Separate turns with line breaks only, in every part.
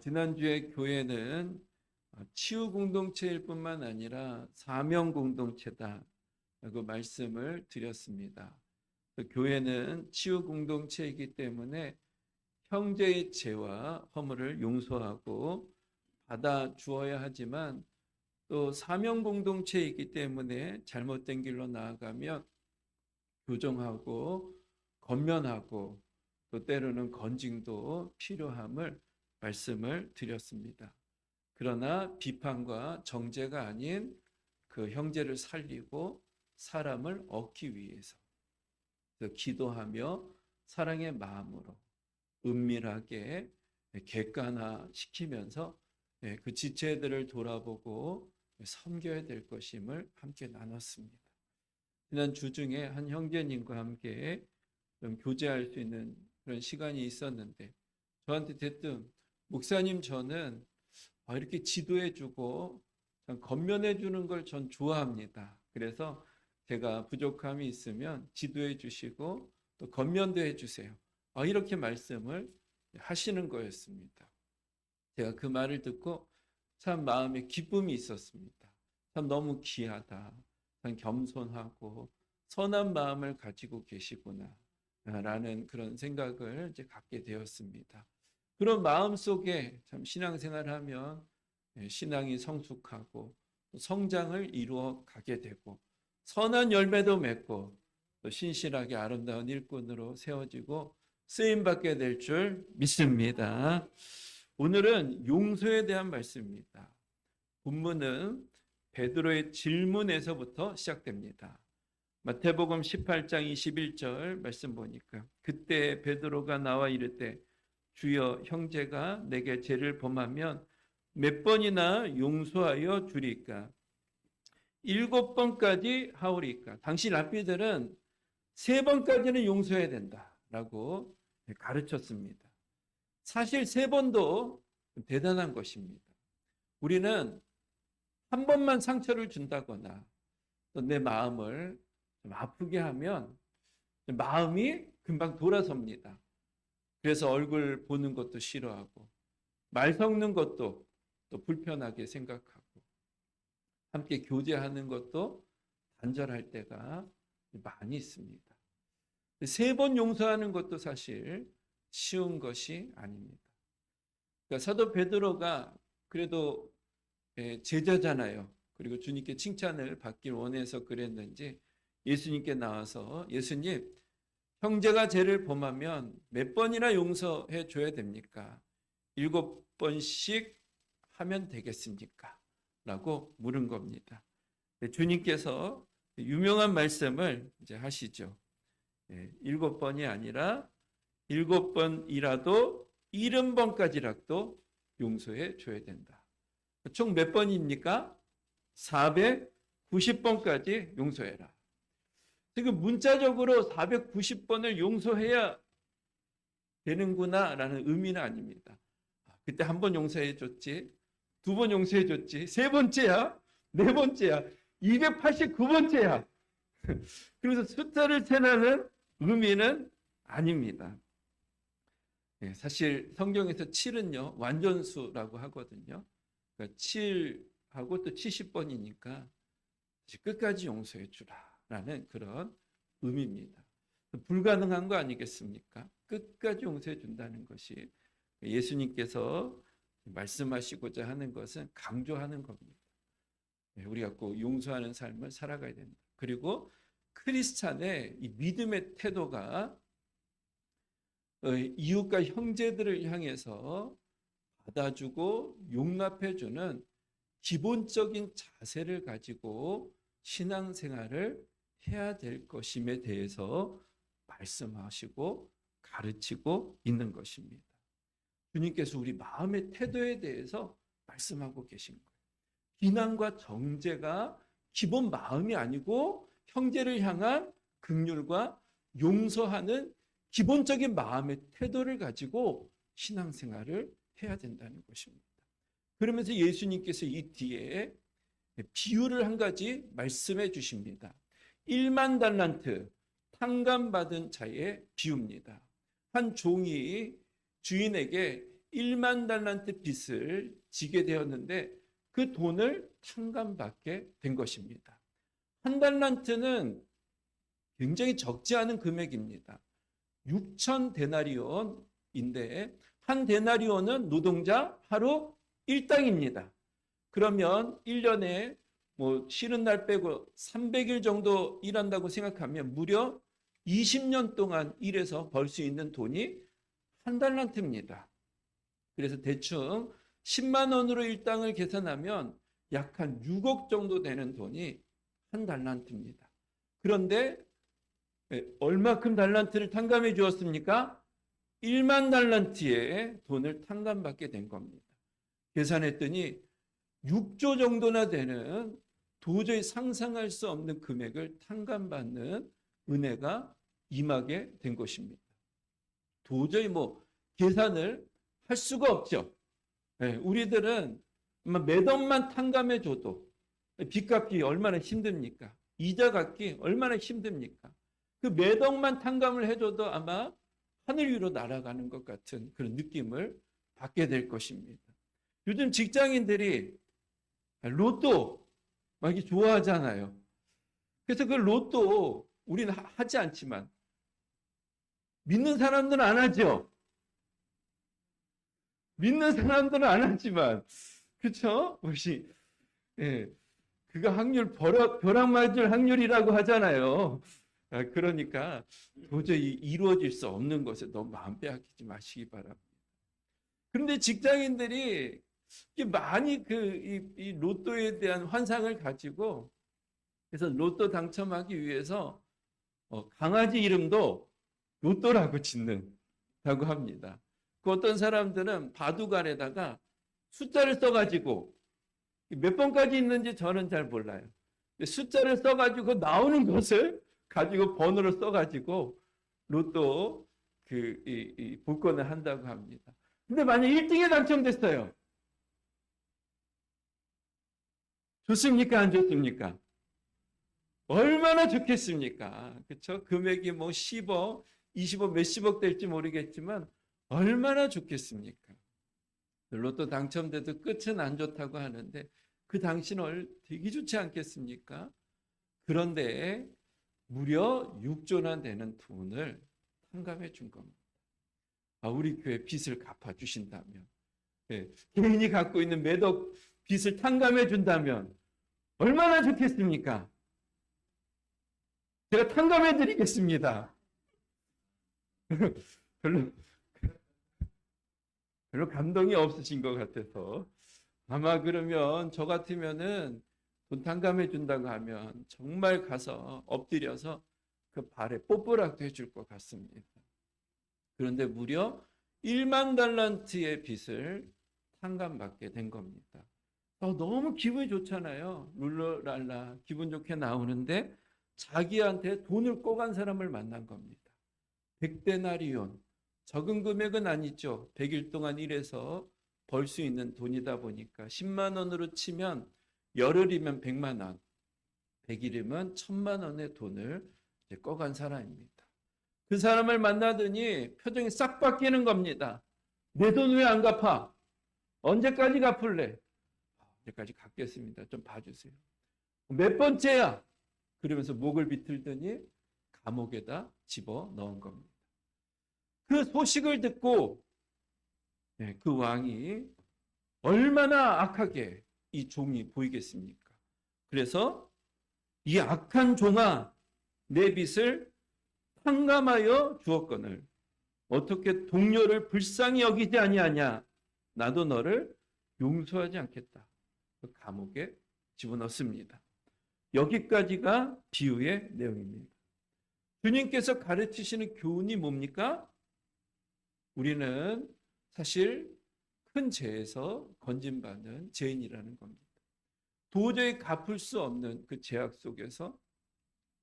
지난주에 교회는 치유 공동체일 뿐만 아니라 사명 공동체다라고 말씀을 드렸습니다. 교회는 치유 공동체이기 때문에 형제의 죄와 허물을 용서하고 받아 주어야 하지만 또 사명 공동체이기 때문에 잘못된 길로 나아가면 교정하고 권면하고 또 때로는 건징도 필요함을 말씀을 드렸습니다. 그러나 비판과 정죄가 아닌 그 형제를 살리고 사람을 얻기 위해서 기도하며 사랑의 마음으로 은밀하게 객관화시키면서 그 지체들을 돌아보고 섬겨야 될 것임을 함께 나눴습니다. 지난 주 중에 한 형제님과 함께 좀 교제할 수 있는 그런 시간이 있었는데 저한테 대뜸 목사님 저는 이렇게 지도해주고 건면해주는 걸 전 좋아합니다. 그래서 제가 부족함이 있으면 지도해 주시고 또 건면도 해주세요. 이렇게 말씀을 하시는 거였습니다. 제가 그 말을 듣고 참 마음에 기쁨이 있었습니다. 참 너무 귀하다. 참 겸손하고 선한 마음을 가지고 계시구나 라는 그런 생각을 이제 갖게 되었습니다. 그런 마음 속에 참 신앙생활하면 신앙이 성숙하고 성장을 이루어 가게 되고 선한 열매도 맺고 또 신실하게 아름다운 일꾼으로 세워지고 쓰임받게 될 줄 믿습니다. 오늘은 용서에 대한 말씀입니다. 본문은 베드로의 질문에서부터 시작됩니다. 마태복음 18장 21절 말씀 보니까 그때 베드로가 나와 이르되 주여 형제가 내게 죄를 범하면 몇 번이나 용서하여 주리까? 7번까지 하오리까? 당시 랍비들은 3번까지는 용서해야 된다라고 가르쳤습니다. 사실 3번도 대단한 것입니다. 우리는 한 번만 상처를 준다거나 또 내 마음을 좀 아프게 하면 마음이 금방 돌아섭니다. 그래서 얼굴 보는 것도 싫어하고 말 섞는 것도 또 불편하게 생각하고 함께 교제하는 것도 단절할 때가 많이 있습니다. 3번 용서하는 것도 사실 쉬운 것이 아닙니다. 그러니까 사도 베드로가 그래도 제자잖아요. 그리고 주님께 칭찬을 받길 원해서 그랬는지 예수님께 나와서 예수님 형제가 죄를 범하면 몇 번이나 용서해 줘야 됩니까? 7번씩 하면 되겠습니까? 라고 물은 겁니다. 주님께서 유명한 말씀을 이제 하시죠. 7번이 아니라 7번이라도 70번까지라도 용서해 줘야 된다. 총 몇 번입니까? 490번까지 용서해라. 지금 문자적으로 490번을 용서해야 되는구나 라는 의미는 아닙니다. 그때 한 번 용서해 줬지, 2번 용서해 줬지, 3번째야, 4번째야, 289번째야. 그래서 숫자를 세나는 의미는 아닙니다. 사실 성경에서 7은요 완전수라고 하거든요. 그러니까 7하고 또 70번이니까 끝까지 용서해 주라라는 그런 의미입니다. 불가능한 거 아니겠습니까? 끝까지 용서해 준다는 것이 예수님께서 말씀하시고자 하는 것은 강조하는 겁니다. 우리가 꼭 용서하는 삶을 살아가야 된다. 그리고 크리스찬의 이 믿음의 태도가 이웃과 형제들을 향해서 받아주고 용납해주는 기본적인 자세를 가지고 신앙생활을 해야 될 것임에 대해서 말씀하시고 가르치고 있는 것입니다. 주님께서 우리 마음의 태도에 대해서 말씀하고 계신 거예요. 비난과 정죄가 기본 마음이 아니고 형제를 향한 긍휼과 용서하는 기본적인 마음의 태도를 가지고 신앙생활을 해야 된다는 것입니다. 그러면서 예수님께서 이 뒤에 비유를 한 가지 말씀해 주십니다. 1만 달란트 탕감받은 자의 비유입니다. 한 종이 주인에게 1만 달란트 빚을 지게 되었는데 그 돈을 탕감받게 된 것입니다. 한 달란트는 굉장히 적지 않은 금액입니다. 6천 데나리온인데 한 데나리온은 노동자 하루 1당입니다. 그러면 1년에 뭐 쉬는 날 빼고 300일 정도 일한다고 생각하면 무려 20년 동안 일해서 벌 수 있는 돈이 한 달란트입니다. 그래서 대충 10만 원으로 일당을 계산하면 약 한 6억 정도 되는 돈이 한 달란트입니다. 그런데 얼마큼 달란트를 탕감해 주었습니까? 1만 달란트의 돈을 탕감받게 된 겁니다. 계산했더니 6조 정도나 되는 도저히 상상할 수 없는 금액을 탕감받는 은혜가 임하게 된 것입니다. 도저히 뭐 계산을 할 수가 없죠. 우리들은 몇 억만 탕감해 줘도 빚 갚기 얼마나 힘듭니까? 이자 갚기 얼마나 힘듭니까? 그 몇 억만 탕감을 해줘도 아마 하늘 위로 날아가는 것 같은 그런 느낌을 받게 될 것입니다. 요즘 직장인들이 로또 막 이렇게 좋아하잖아요. 그래서 그 로또 우리는 하지 않지만 믿는 사람들은 안 하죠. 믿는 사람들은 안 하지만 그렇죠? 혹시 그가 확률 벼락 맞을 확률이라고 하잖아요. 그러니까 도저히 이루어질 수 없는 것에 너무 마음 빼앗기지 마시기 바랍니다. 그런데 직장인들이 많이 이 로또에 대한 환상을 가지고 그래서 로또 당첨하기 위해서 강아지 이름도 로또라고 짓는다고 합니다. 그 어떤 사람들은 바둑 안에다가 숫자를 써가지고 몇 번까지 있는지 저는 잘 몰라요. 숫자를 써가지고 나오는 것을 가지고 번호를 써가지고 로또 복권을 한다고 합니다. 근데 만약 1등에 당첨됐어요. 좋습니까? 안 좋습니까? 얼마나 좋겠습니까? 그렇죠? 금액이 뭐 10억, 20억, 몇십억 될지 모르겠지만 얼마나 좋겠습니까? 로또 당첨돼도 끝은 안 좋다고 하는데 그 당시는 되게 좋지 않겠습니까? 그런데 무려 6조나 되는 돈을 탕감해 준 겁니다. 우리 교회 빚을 갚아주신다면, 개인이 갖고 있는 매덕 빚을 탕감해 준다면 얼마나 좋겠습니까? 제가 탕감해 드리겠습니다. 별로 감동이 없으신 것 같아서 아마 그러면 저 같으면은 돈 탕감해 준다고 하면 정말 가서 엎드려서 그 발에 뽀뽀라도 해줄 것 같습니다. 그런데 무려 1만 달란트의 빚을 탕감받게 된 겁니다. 너무 기분이 좋잖아요. 룰루랄라 기분 좋게 나오는데 자기한테 돈을 꼬간 사람을 만난 겁니다. 100데나리온, 적은 금액은 아니죠. 100일 동안 일해서 벌 수 있는 돈이다 보니까 10만 원으로 치면 열흘이면 100만 원, 100일이면 1000만 원의 돈을 꺼간 사람입니다. 그 사람을 만나더니 표정이 싹 바뀌는 겁니다. 내 돈 왜 안 갚아? 언제까지 갚을래? 언제까지 갚겠습니다. 좀 봐주세요. 몇 번째야? 그러면서 목을 비틀더니 감옥에다 집어 넣은 겁니다. 그 소식을 듣고 그 왕이 얼마나 악하게 이 종이 보이겠습니까? 그래서 이 악한 종아, 내 빚을 탕감하여 주었거늘 어떻게 동료를 불쌍히 여기지 아니하냐? 나도 너를 용서하지 않겠다. 그 감옥에 집어넣습니다. 여기까지가 비유의 내용입니다. 주님께서 가르치시는 교훈이 뭡니까? 우리는 사실 큰 죄에서 건진받는 죄인이라는 겁니다. 도저히 갚을 수 없는 그 죄악 속에서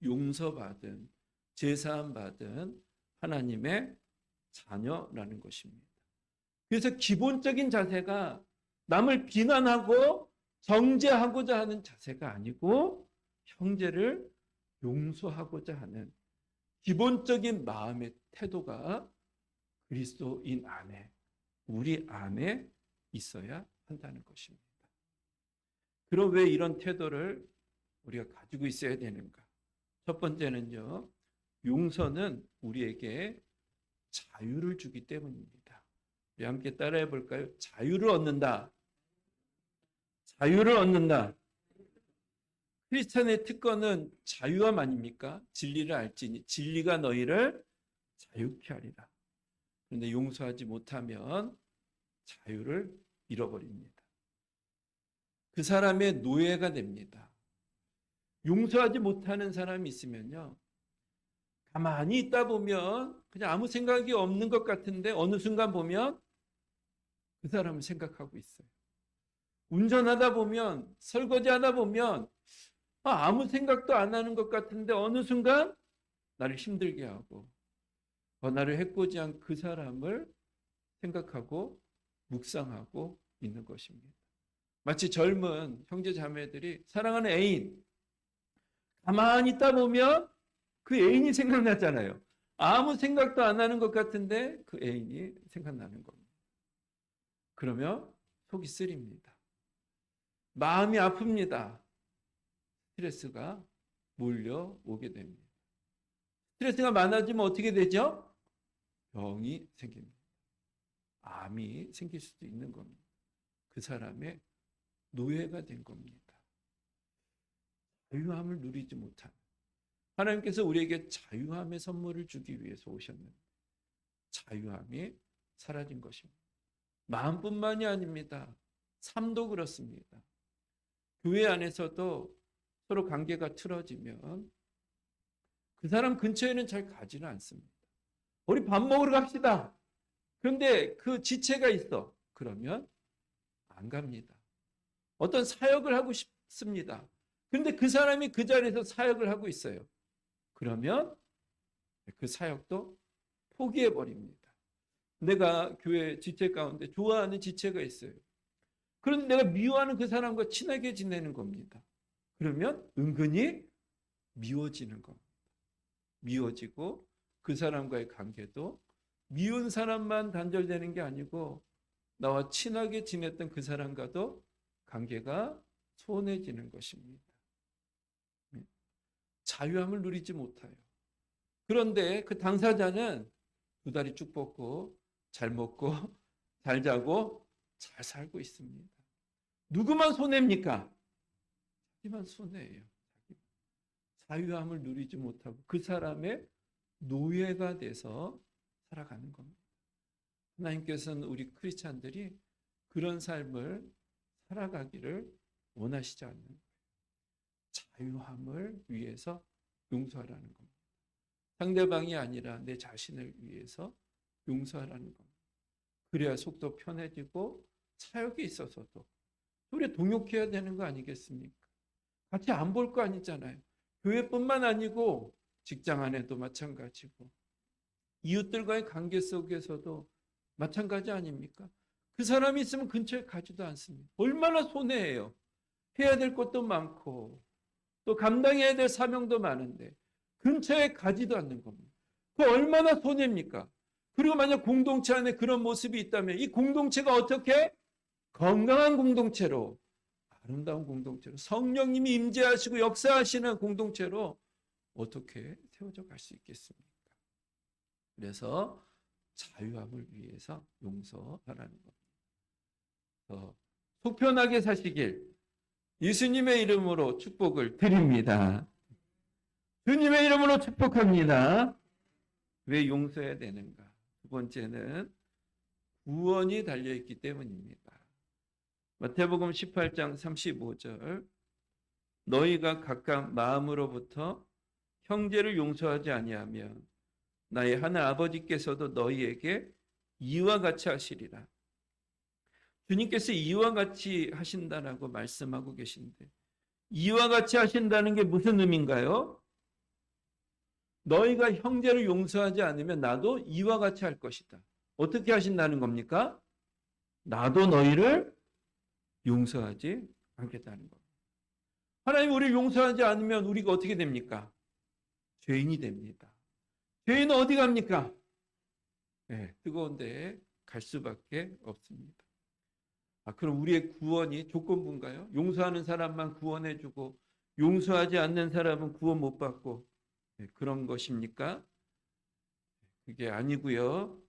용서받은, 제사함 받은 하나님의 자녀라는 것입니다. 그래서 기본적인 자세가 남을 비난하고 정죄하고자 하는 자세가 아니고 형제를 용서하고자 하는 기본적인 마음의 태도가 그리스도인 안에 우리 안에 있어야 한다는 것입니다. 그럼 왜 이런 태도를 우리가 가지고 있어야 되는가? 첫 번째는요, 용서는 우리에게 자유를 주기 때문입니다. 우리 함께 따라해 볼까요? 자유를 얻는다. 자유를 얻는다. 크리스찬의 특권은 자유함 아닙니까? 진리를 알지니 진리가 너희를 자유케 하리라. 그런데 용서하지 못하면 자유를 잃어버립니다. 그 사람의 노예가 됩니다. 용서하지 못하는 사람이 있으면요, 가만히 있다 보면 그냥 아무 생각이 없는 것 같은데 어느 순간 보면 그 사람을 생각하고 있어요. 운전하다 보면, 설거지하다 보면 아무 생각도 안 하는 것 같은데 어느 순간 나를 힘들게 하고 나를 해코지한 그 사람을 생각하고 묵상하고 있는 것입니다. 마치 젊은 형제 자매들이 사랑하는 애인, 가만히 있다 보면 그 애인이 생각나잖아요. 아무 생각도 안 하는 것 같은데 그 애인이 생각나는 겁니다. 그러면 속이 쓰립니다. 마음이 아픕니다. 스트레스가 몰려오게 됩니다. 스트레스가 많아지면 어떻게 되죠? 병이 생깁니다. 암이 생길 수도 있는 겁니다. 그 사람의 노예가 된 겁니다. 자유함을 누리지 못한, 하나님께서 우리에게 자유함의 선물을 주기 위해서 오셨는데 자유함이 사라진 것입니다. 마음뿐만이 아닙니다. 삶도 그렇습니다. 교회 안에서도 서로 관계가 틀어지면 그 사람 근처에는 잘 가지는 않습니다. 우리 밥 먹으러 갑시다. 그런데 그 지체가 있어. 그러면 안 갑니다. 어떤 사역을 하고 싶습니다. 그런데 그 사람이 그 자리에서 사역을 하고 있어요. 그러면 그 사역도 포기해버립니다. 내가 교회 지체 가운데 좋아하는 지체가 있어요. 그런데 내가 미워하는 그 사람과 친하게 지내는 겁니다. 그러면 은근히 미워지는 겁니다. 미워지고 그 사람과의 관계도 미운 사람만 단절되는 게 아니고 나와 친하게 지냈던 그 사람과도 관계가 소원해지는 것입니다. 자유함을 누리지 못해요. 그런데 그 당사자는 두 다리 쭉 뻗고 잘 먹고 잘 자고 잘 살고 있습니다. 누구만 손해입니까? 자기만 손해예요. 자유함을 누리지 못하고 그 사람의 노예가 돼서 살아가는 겁니다. 하나님께서는 우리 크리스찬들이 그런 삶을 살아가기를 원하시지 않는 거예요. 자유함을 위해서 용서하라는 겁니다. 상대방이 아니라 내 자신을 위해서 용서하라는 겁니다. 그래야 속도 편해지고 사역에 있어서도 우리 동역해야 되는 거 아니겠습니까? 같이 안 볼 거 아니잖아요. 교회뿐만 아니고 직장 안에도 마찬가지고 이웃들과의 관계 속에서도 마찬가지 아닙니까? 그 사람이 있으면 근처에 가지도 않습니다. 얼마나 손해예요. 해야 될 것도 많고 또 감당해야 될 사명도 많은데 근처에 가지도 않는 겁니다. 그 얼마나 손해입니까? 그리고 만약 공동체 안에 그런 모습이 있다면 이 공동체가 어떻게 건강한 공동체로, 아름다운 공동체로, 성령님이 임재하시고 역사하시는 공동체로 어떻게 세워져 갈 수 있겠습니까? 그래서 자유함을 위해서 용서하라는 겁니다. 속 편하게 사시길 예수님의 이름으로 축복을 드립니다. 주님의 이름으로 축복합니다. 왜 용서해야 되는가? 두 번째는 구원이 달려있기 때문입니다. 마태복음 18장 35절 너희가 각각 마음으로부터 형제를 용서하지 아니하면 나의 하늘 아버지께서도 너희에게 이와 같이 하시리라. 주님께서 이와 같이 하신다라고 말씀하고 계신데 이와 같이 하신다는 게 무슨 의미인가요? 너희가 형제를 용서하지 않으면 나도 이와 같이 할 것이다. 어떻게 하신다는 겁니까? 나도 너희를 용서하지 않겠다는 겁니다. 하나님 우리를 용서하지 않으면 우리가 어떻게 됩니까? 죄인이 됩니다. 죄인은 어디 갑니까? 네, 뜨거운 데에 갈 수밖에 없습니다. 그럼 우리의 구원이 조건부인가요? 용서하는 사람만 구원해주고 용서하지 않는 사람은 구원 못 받고 그런 것입니까? 그게 아니고요.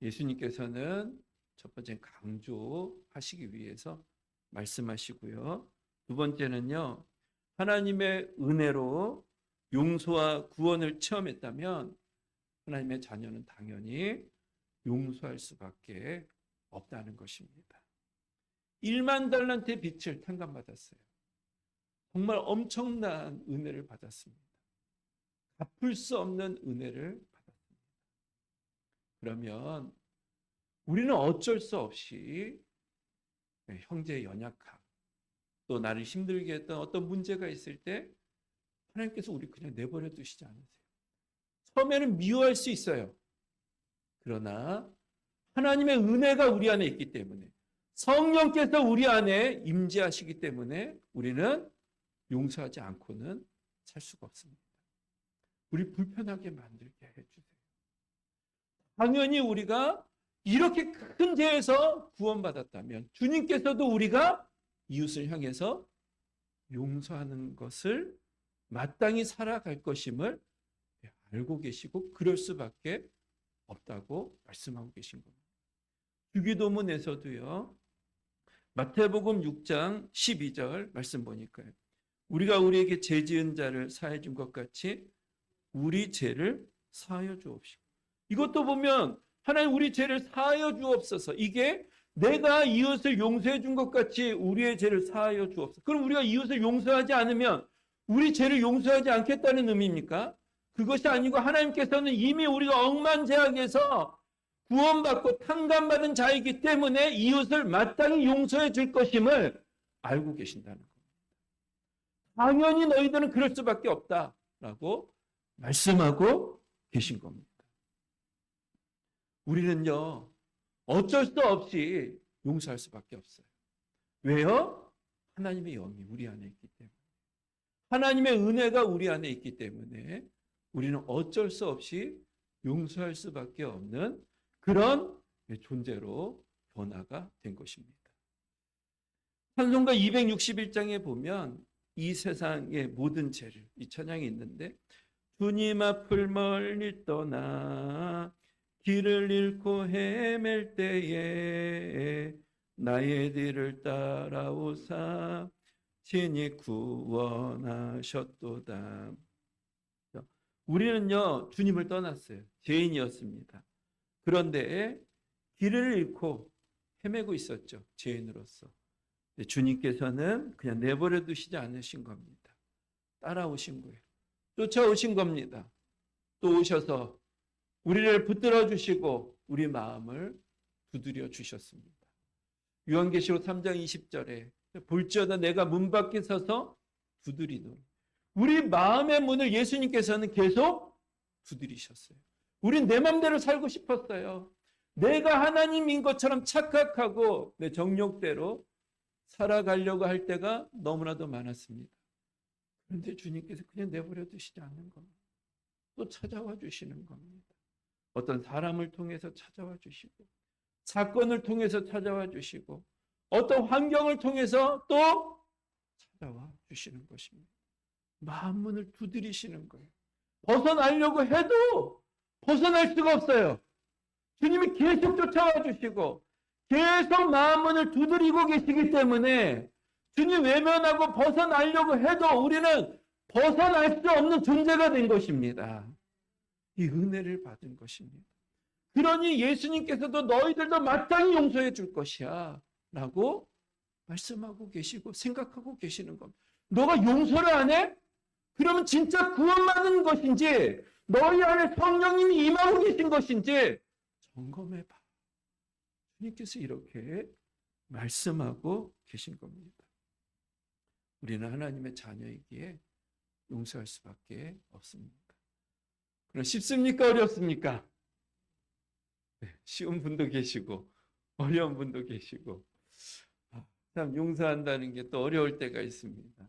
예수님께서는 첫 번째 강조하시기 위해서 말씀하시고요. 두 번째는요. 하나님의 은혜로 용서와 구원을 체험했다면 하나님의 자녀는 당연히 용서할 수밖에 없다는 것입니다. 1만 달란트의 빚을 탕감받았어요. 정말 엄청난 은혜를 받았습니다. 갚을 수 없는 은혜를 받았습니다. 그러면 우리는 어쩔 수 없이 형제의 연약함, 또 나를 힘들게 했던 어떤 문제가 있을 때 하나님께서 우리 그냥 내버려 두시지 않으세요. 처음에는 미워할 수 있어요. 그러나 하나님의 은혜가 우리 안에 있기 때문에 성령께서 우리 안에 임재하시기 때문에 우리는 용서하지 않고는 살 수가 없습니다. 우리 불편하게 만들게 해주세요. 당연히 우리가 이렇게 큰 죄에서 구원받았다면 주님께서도 우리가 이웃을 향해서 용서하는 것을 마땅히 살아갈 것임을 알고 계시고 그럴 수밖에 없다고 말씀하고 계신 겁니다. 주기도문에서도요. 마태복음 6장 12절 말씀 보니까요. 우리가 우리에게 죄 지은 자를 사하여 준 것 같이 우리 죄를 사하여 주옵시고. 이것도 보면 하나님 우리 죄를 사하여 주옵소서. 이게 내가 이웃을 용서해 준 것 같이 우리의 죄를 사하여 주옵소서. 그럼 우리가 이웃을 용서하지 않으면 우리 죄를 용서하지 않겠다는 의미입니까? 그것이 아니고 하나님께서는 이미 우리가 억만제약에서 구원받고 탕감받은 자이기 때문에 이웃을 마땅히 용서해 줄 것임을 알고 계신다는 겁니다. 당연히 너희들은 그럴 수밖에 없다라고 말씀하고 계신 겁니다. 우리는요, 어쩔 수 없이 용서할 수밖에 없어요. 왜요? 하나님의 영이 우리 안에 있기 때문에. 하나님의 은혜가 우리 안에 있기 때문에 우리는 어쩔 수 없이 용서할 수밖에 없는 그런 존재로 변화가 된 것입니다. 찬송가 261장에 보면 이 세상의 모든 죄를, 이 찬양이 있는데 주님 앞을 멀리 떠나 길을 잃고 헤맬 때에 나의 뒤를 따라오사 친히 구원하셨도다. 우리는요 주님을 떠났어요. 죄인이었습니다. 그런데 길을 잃고 헤매고 있었죠. 죄인으로서. 주님께서는 그냥 내버려 두시지 않으신 겁니다. 따라오신 거예요. 쫓아오신 겁니다. 또 오셔서 우리를 붙들어 주시고 우리 마음을 두드려 주셨습니다. 요한계시록 3장 20절에 볼지어다 내가 문 밖에 서서 두드리노라. 우리 마음의 문을 예수님께서는 계속 두드리셨어요. 우린 내 맘대로 살고 싶었어요. 내가 하나님인 것처럼 착각하고 내 정욕대로 살아가려고 할 때가 너무나도 많았습니다. 그런데 주님께서 그냥 내버려 두시지 않는 겁니다. 또 찾아와 주시는 겁니다. 어떤 사람을 통해서 찾아와 주시고 사건을 통해서 찾아와 주시고 어떤 환경을 통해서 또 찾아와 주시는 것입니다. 마음문을 두드리시는 거예요. 벗어나려고 해도 벗어날 수가 없어요. 주님이 계속 쫓아와 주시고 계속 마음문을 두드리고 계시기 때문에 주님 외면하고 벗어나려고 해도 우리는 벗어날 수 없는 존재가 된 것입니다. 이 은혜를 받은 것입니다. 그러니 예수님께서도 너희들도 마땅히 용서해 줄 것이야 라고 말씀하고 계시고 생각하고 계시는 겁니다. 너가 용서를 안 해? 그러면 진짜 구원받은 것인지 너희 안에 성령님이 임하고 계신 것인지 점검해봐. 주님께서 이렇게 말씀하고 계신 겁니다. 우리는 하나님의 자녀이기에 용서할 수밖에 없습니다. 그럼 쉽습니까? 어렵습니까? 네, 쉬운 분도 계시고 어려운 분도 계시고 참 용서한다는 게 또 어려울 때가 있습니다.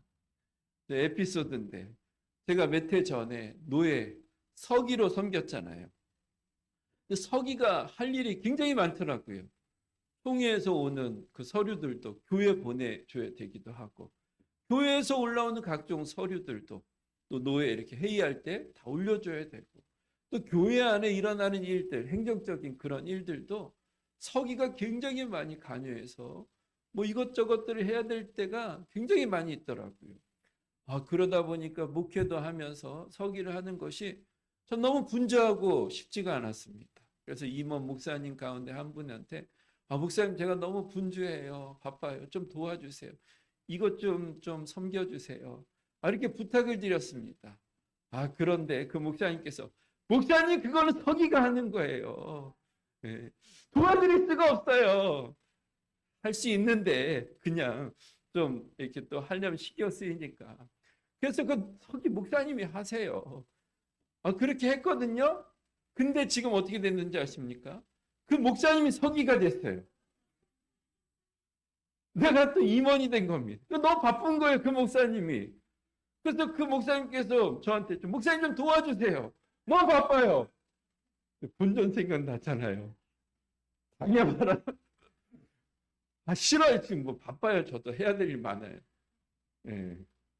에피소드인데 제가 몇 해 전에 노예 서기로 섬겼잖아요. 근데 서기가 할 일이 굉장히 많더라고요. 총회에서 오는 그 서류들도 교회 보내줘야 되기도 하고, 교회에서 올라오는 각종 서류들도 또 노예 이렇게 회의할 때 다 올려줘야 되고, 또 교회 안에 일어나는 일들, 행정적인 그런 일들도 서기가 굉장히 많이 관여해서 뭐 이것저것들을 해야 될 때가 굉장히 많이 있더라고요. 그러다 보니까 목회도 하면서 서기를 하는 것이 전 너무 분주하고 쉽지가 않았습니다. 그래서 임원 목사님 가운데 한 분한테 목사님 제가 너무 분주해요. 바빠요. 좀 도와주세요. 이것 좀 섬겨주세요. 이렇게 부탁을 드렸습니다. 그런데 그 목사님께서 목사님 그거는 서기가 하는 거예요. 네. 도와드릴 수가 없어요. 할 수 있는데 그냥 좀 이렇게 또 하려면 신경 쓰이니까. 그래서 그 서기 목사님이 하세요. 그렇게 했거든요. 근데 지금 어떻게 됐는지 아십니까? 그 목사님이 서기가 됐어요. 내가 또 임원이 된 겁니다. 너무 바쁜 거예요, 그 목사님이. 그래서 그 목사님께서 저한테 목사님 좀 도와주세요. 너무 바빠요. 본전 생각나잖아요. 당해봐라. 싫어요. 지금 뭐 바빠요. 저도 해야 될 일 많아요. 예.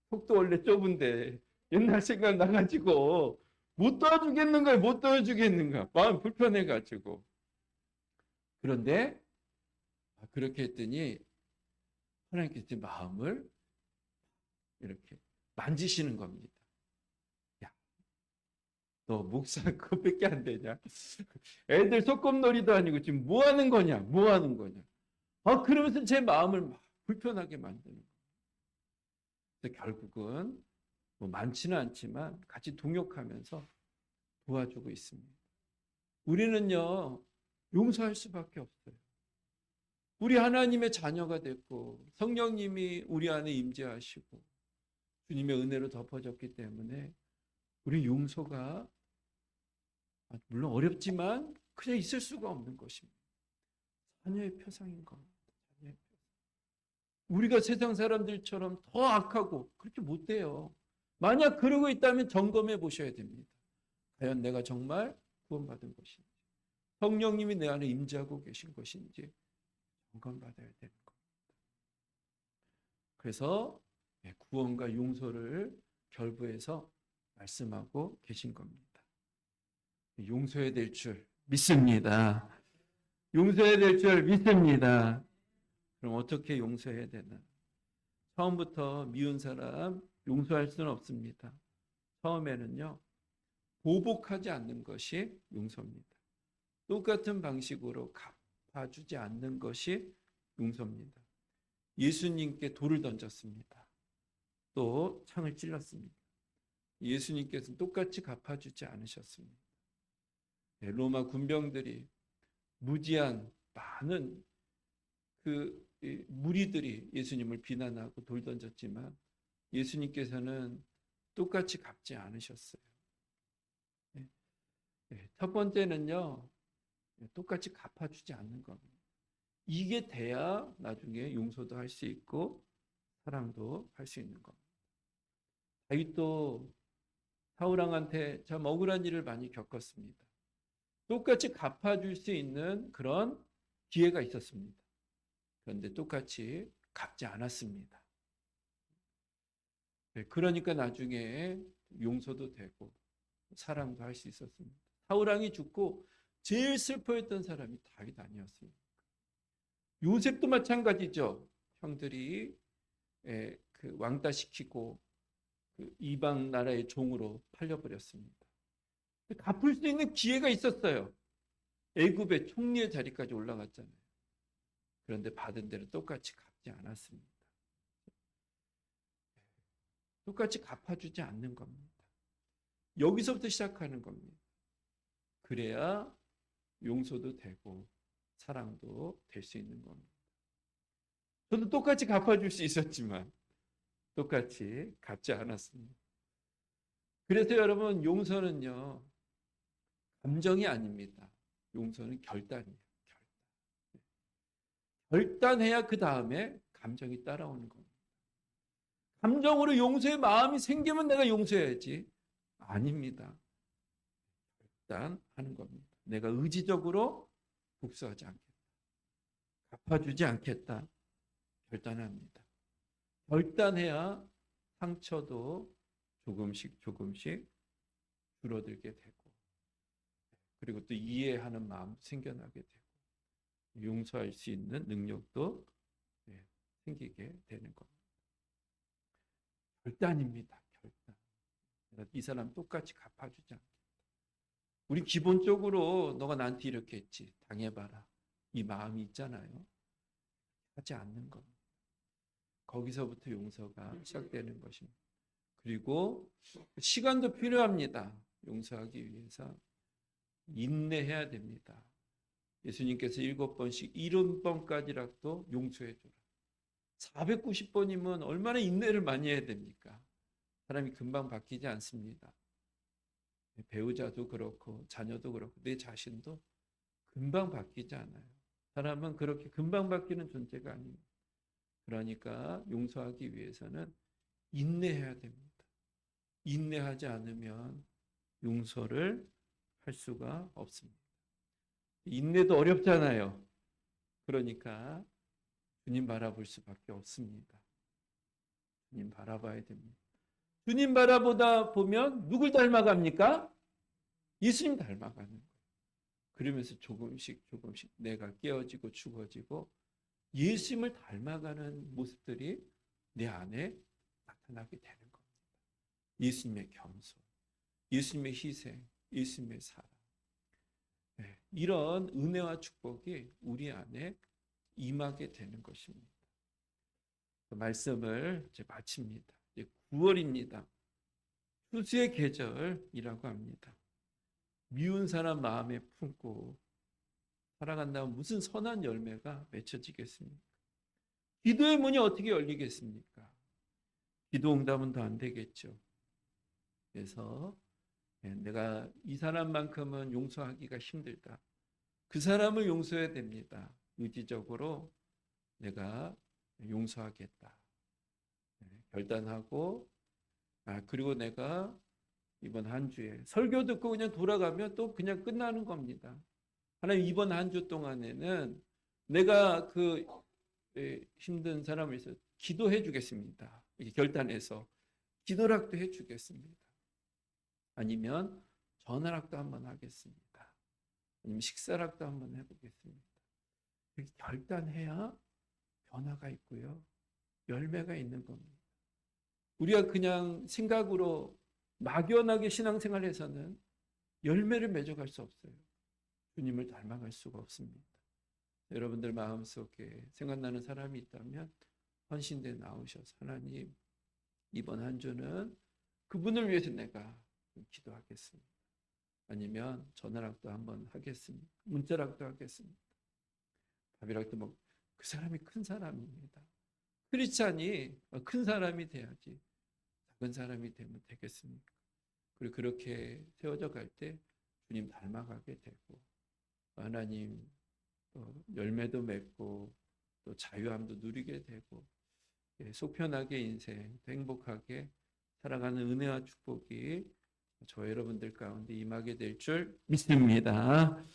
속도 원래 좁은데 옛날 생각 나가지고 못 도와주겠는 거예요. 못 도와주겠는가. 마음 불편해가지고. 그런데 그렇게 했더니 하나님께서 마음을 이렇게 만지시는 겁니다. 야, 너 목사 그것밖에 안 되냐? 애들 소꿉놀이도 아니고 지금 뭐 하는 거냐? 뭐 하는 거냐? 그러면서 제 마음을 막 불편하게 만드는 거예요. 그래서 결국은 뭐 많지는 않지만 같이 동역하면서 도와주고 있습니다. 우리는요, 용서할 수밖에 없어요. 우리 하나님의 자녀가 됐고 성령님이 우리 안에 임재하시고 주님의 은혜로 덮어졌기 때문에 우리 용서가 물론 어렵지만 그냥 있을 수가 없는 것입니다. 자녀의 표상인 겁니다. 자녀의 표상. 우리가 세상 사람들처럼 더 악하고 그렇게 못 돼요. 만약 그러고 있다면 점검해 보셔야 됩니다. 과연 내가 정말 구원받은 것인지, 성령님이 내 안에 임재하고 계신 것인지 점검받아야 되는 겁니다. 그래서 구원과 용서를 결부해서 말씀하고 계신 겁니다. 용서해야 될 줄 믿습니다. 용서해야 될 줄 믿습니다. 그럼 어떻게 용서해야 되나? 처음부터 미운 사람 용서할 수는 없습니다. 처음에는요, 보복하지 않는 것이 용서입니다. 똑같은 방식으로 갚아주지 않는 것이 용서입니다. 예수님께 돌을 던졌습니다. 또 창을 찔렀습니다. 예수님께서는 똑같이 갚아주지 않으셨습니다. 로마 군병들이 무지한 많은 그 무리들이 예수님을 비난하고 돌 던졌지만 예수님께서는 똑같이 갚지 않으셨어요. 첫 번째는요, 똑같이 갚아주지 않는 겁니다. 이게 돼야 나중에 용서도 할 수 있고 사랑도 할 수 있는 겁니다. 다윗도 사울왕한테 참 억울한 일을 많이 겪었습니다. 똑같이 갚아줄 수 있는 그런 기회가 있었습니다. 그런데 똑같이 갚지 않았습니다. 그러니까 나중에 용서도 되고 사랑도 할 수 있었습니다. 사울왕이 죽고 제일 슬퍼했던 사람이 다윗 아니었습니까? 요셉도 마찬가지죠. 형들이 그 왕따시키고 그 이방 나라의 종으로 팔려버렸습니다. 갚을 수 있는 기회가 있었어요. 애굽의 총리의 자리까지 올라갔잖아요. 그런데 받은 대로 똑같이 갚지 않았습니다. 똑같이 갚아주지 않는 겁니다. 여기서부터 시작하는 겁니다. 그래야 용서도 되고 사랑도 될 수 있는 겁니다. 저도 똑같이 갚아줄 수 있었지만 똑같이 갚지 않았습니다. 그래서 여러분, 용서는요, 감정이 아닙니다. 용서는 결단이에요. 결단해야 그 다음에 감정이 따라오는 겁니다. 감정으로 용서의 마음이 생기면 내가 용서해야지. 아닙니다. 결단하는 겁니다. 내가 의지적으로 복수하지 않겠다. 갚아주지 않겠다. 결단합니다. 결단해야 상처도 조금씩 줄어들게 되고, 그리고 또 이해하는 마음도 생겨나게 되고, 용서할 수 있는 능력도 생기게 되는 겁니다. 결단입니다. 결단. 이 사람 똑같이 갚아주지 않겠다. 우리 기본적으로 너가 나한테 이렇게 했지, 당해봐라, 이 마음이 있잖아요. 하지 않는 겁니다. 거기서부터 용서가 시작되는 것입니다. 그리고 시간도 필요합니다. 용서하기 위해서 인내해야 됩니다. 예수님께서 7번씩 70번까지라도 용서해줘라. 490번이면 얼마나 인내를 많이 해야 됩니까? 사람이 금방 바뀌지 않습니다. 배우자도 그렇고 자녀도 그렇고 내 자신도 금방 바뀌지 않아요. 사람은 그렇게 금방 바뀌는 존재가 아닙니다. 그러니까 용서하기 위해서는 인내해야 됩니다. 인내하지 않으면 용서를 할 수가 없습니다. 인내도 어렵잖아요. 그러니까 주님 바라볼 수밖에 없습니다. 주님 바라봐야 됩니다. 주님 바라보다 보면 누굴 닮아갑니까? 예수님 닮아가는 거예요. 그러면서 조금씩 내가 깨어지고 죽어지고 예수님을 닮아가는 모습들이 내 안에 나타나게 되는 겁니다. 예수님의 겸손, 예수님의 희생, 예수님의 사랑. 이런 은혜와 축복이 우리 안에 임하게 되는 것입니다. 말씀을 이제 마칩니다. 이제 9월입니다. 추수의 계절이라고 합니다. 미운 사람 마음에 품고 살아간다면 무슨 선한 열매가 맺혀지겠습니까? 기도의 문이 어떻게 열리겠습니까? 기도 응답은 더 안 되겠죠. 그래서 내가 이 사람만큼은 용서하기가 힘들다. 그 사람을 용서해야 됩니다. 의지적으로 내가 용서하겠다. 결단하고, 그리고 내가 이번 한 주에 설교 듣고 그냥 돌아가면 또 그냥 끝나는 겁니다. 하나님, 이번 한 주 동안에는 내가 그 힘든 사람을 위해서 기도해 주겠습니다. 이렇게 결단해서 기도락도 해 주겠습니다. 아니면 전화락도 한번 하겠습니다. 아니면 식사락도 한번 해보겠습니다. 이렇게 결단해야 변화가 있고요. 열매가 있는 겁니다. 우리가 그냥 생각으로 막연하게 신앙생활에서는 열매를 맺어갈 수 없어요. 주님을 닮아갈 수가 없습니다. 여러분들 마음속에 생각나는 사람이 있다면 헌신대 나오셔서 하나님, 이번 한 주는 그분을 위해서 내가 기도하겠습니다. 아니면 전화락도 한번 하겠습니다. 문자락도 하겠습니다. 밥이락도 그 사람이 큰 사람입니다. 크리스찬이 큰 사람이 돼야지 작은 사람이 되면 되겠습니까? 그리고 그렇게 세워져 갈 때 주님 닮아가게 되고 하나님 또 열매도 맺고 또 자유함도 누리게 되고 속 편하게 인생 행복하게 살아가는 은혜와 축복이 저 여러분들 가운데 임하게 될 줄 믿습니다.